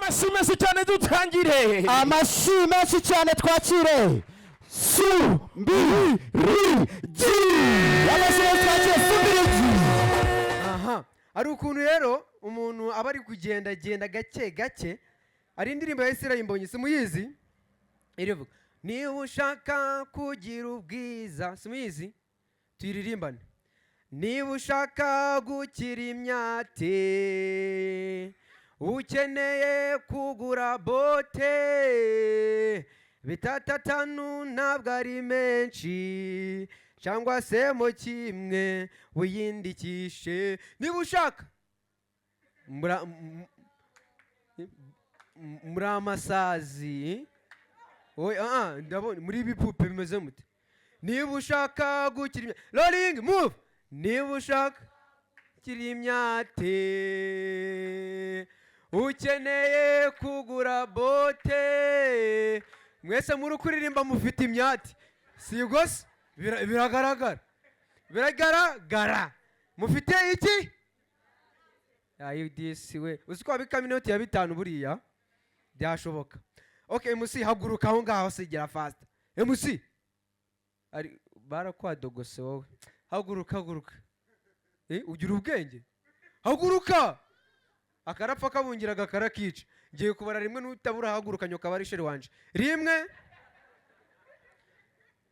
amashyi menshi cyane dutangire. Amashyi menshi cyane twakire. Sumbirigi. Amashyi menshi twakire Sumbirigi. Aha. Ari ukuntu rero umuntu aba ari kugenda gake gake. Ari indirimbo ya Israel Mbonyi simuyizi. Irivuga niba ushaka kugira ubwiza simuyizi tuyiririmbane. Niba ushaka gukira imyate ukeneye kugura bote bitatatanu ntabwo ari menshi cyangwa se mo kimwe wiyindikishe niba ushaka muri amasazi ndabona muri ibipupe bimeze mute niba ushaka gukira rolling move niba ushaka gukira imyate ukeneye kugura bote mwese muri kuririmba mufite imyate sigo se biragaragara mufite iki ayidisi we uzi ko wabika minota ya 5 buriya byashoboka. Okay MC haguruka aho ngaho sigira fast MC ari barakwadogose wowe haguruka ugira ubwenge haguruka akarapfa kabungiraga karakica ngiye kubara rimwe nutabura haguruka nyoka bari sheri wanje rimwe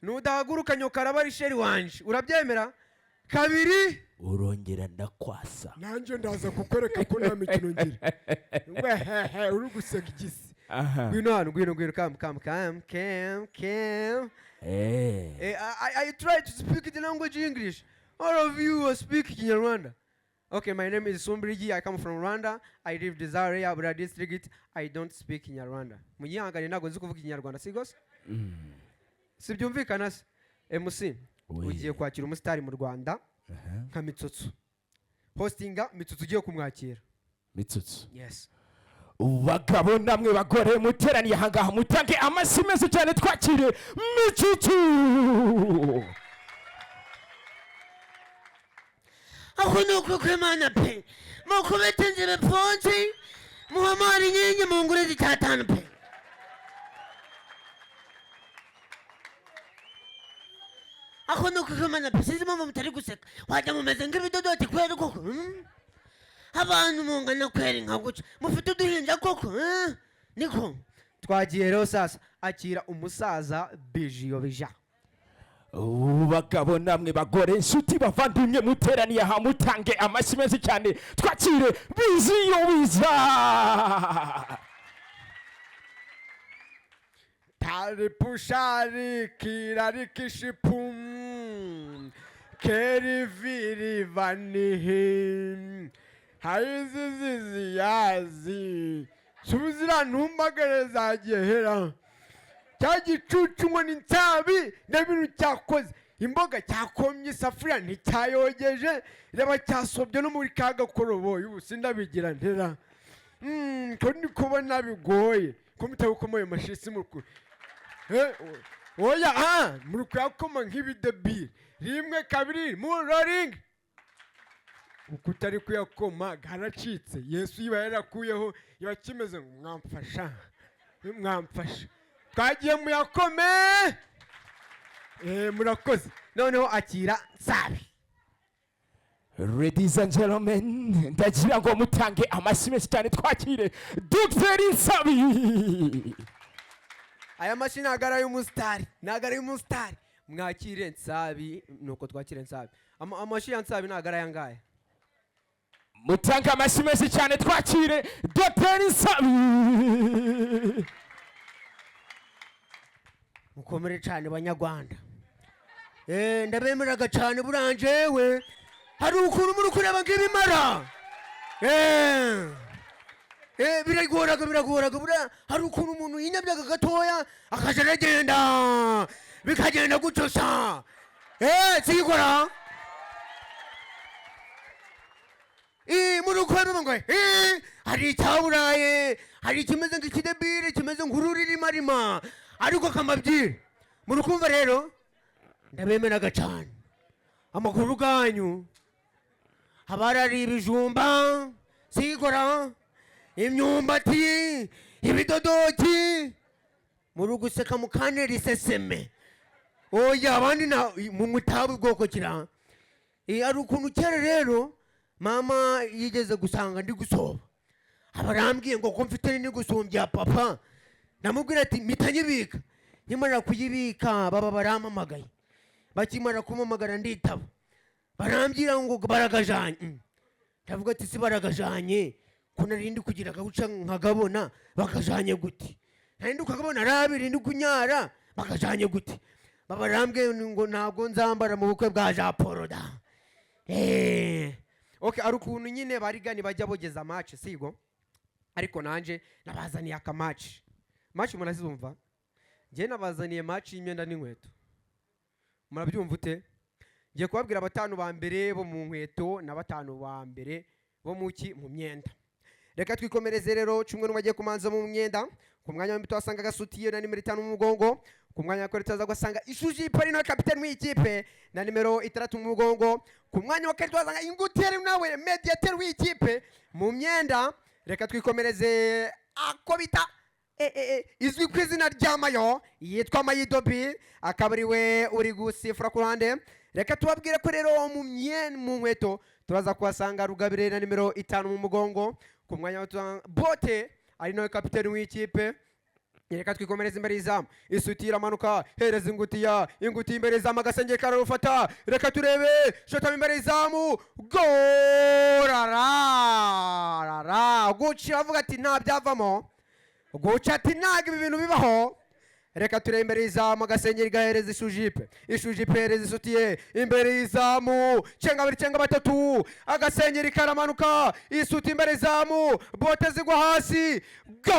nudahaguruka nyoka arabari sheri wanje urabyemera kabiri urongera ndakwasa nanjye ndaza kukwereka ko nta mikino ngira wehehe uri guseka igisi ngwino come I try to speak the language English all of you are speaking Kinyarwanda. Okay, my name is Sumbirigi. I come from Rwanda. I live in Zaria, Bura district. I don't speak Kinyarwanda. Munyangane ntago nzi kuvuga Kinyarwanda sigose? Sibyumvikana se. MC ugiye kwakira umusitari mu Rwanda nka Mitsutsu. Hostinga Mitsutsu ugiye kumwakira. Mitsutsu. Yes. Bagabo namwe bagore muteraniye hangaha mutange amashyi menshi cyane twakire Mitsutsu. Ako nuko kwemana pe mukubete nzebe ponzi muhamari nyenye mungure zitatanu pe ako nuko kwemana pe sizi mama mutari guseka wajya mumeze nk'ibidodoti kwera koko abantu mungana kwera nka guca mufite uduhinja koko niko twagiye rero sasa akira umusaza Bijiyo bija. Bagabo namwe bagore inshuti bavandimwe muteraniye aha mutange amashyi menshi cyane twakire Bijiyo bija. Tari pushari kirari kishipum keri viri vanihi haizizizi yazi subizira ntumbagare zagehera cyagicucu ngo ni nsabi n'ibintu cyakoze imboga cyakomye isafuriya nticyayogeje reba cyasobye no muri kaga koroboye ubusi ndabigira ntera ko ndi kubona bigoye ko mutabukomoye mashisi mukuru oya muri kuyakoma nk'ibidebire rimwe kabiri mu rolling uko utari kuyakoma garacitse Yesu yiba yarakuyeho iba kimeze ngo mwamfasha twagiye muyakome murakoze noneho akira Nsabi. Ladies and gentlemen, ndagira ngo mutange amashyi menshi cyane twakire Dr. Nsabi. Aya mashyi nagara y'umusitari mwakire Nsabi nuko twakire Nsabi amashyi ya Nsabi nagara yangaya mutange amashyi menshi cyane twakire Dr. Nsabi. mukomere cyane banyarwanda ndabemeraga cyane buranjewe hari ukuntu muri kureba nk'ibimara biragoraga bura hari ukuntu umuntu yinyabyaga gatoya akaja aragenda bikagenda gucosa sigora muri ukwema ngo hari icyaburaye hari ikimeze nk'ikidebire kimeze nk'ururimarima ariko kamabyire muri kumva rero ndabemeraga cyane amakuru ganyu abarari ibijumba sigora imyumbati ibidodoki muri guseka mukanera iseseme oya abandi mu mutabu bwoko kira ari ukuntu kera rero mama yigeze gusanga ndi gusoba abarambwiye ngo ko mfite ni gusumbya papa namubwira ati mitanyibika nyamara kuyibika baba barampamagaye bakimara kumamagara nditaba barambwira ngo baragajanye ndavuga ati si baragajanye ko narindi kugira gahuca nkagabona bakajanye gute narindi kugabona rabiri ndi kunyara bakajanye gute baba barambwiye ngo ntabwo nzambara mu bukwe bwa Jean Paul da okay ari ukuntu nyine barigani bajya bogeza match sigo ariko nanje nabazaniye aka match murazumva ngiye nabazaniye match y'imyenda n'inkweto murabyumva ute ngiye kubabwira abatanu ba mbere bo mu nkweto na batanu ba mbere bo mu myenda reka twikomereze rero cumwe n'umagiye kumanza mu myenda ku mwanya w'imbuto wasanga gasutiye na nimero 5 mu mugongo ku mwanya wa kabiri tuzaza gusanga ishuji pari na kapiteni w'ikipe na nimero 3 mu mugongo ku mwanya wa kabiri tuzaza inguteri nawe mediateur w'ikipe mu myenda reka twikomereze ako bita izwi ku izina rya mayo yitwa Mayidobi akabariwe uri gusifura ku ruhande reka tubabwire ko rero mu nkweto turaza kuhasanga Rugabire na nimero 5 mu mugongo ku mwanya wa bote ari nawe kapiteni w'ikipe reka twikomereze imbere y'izamu isutira amanuka hereza ingutiya imbere y'izamu agasenge kararufata reka turebe shotamo imbere y'izamu gorara guca avuga ati nta byavamo guca ati ntabwo ibi bintu bibaho reka turebe imbere y'izamu agasenge gahereza ishujipe hereza isutiye imbere y'izamu cenga babiri cenga batatu agasenge karamanuka isuti imbere y'izamu bote zigwa hasi go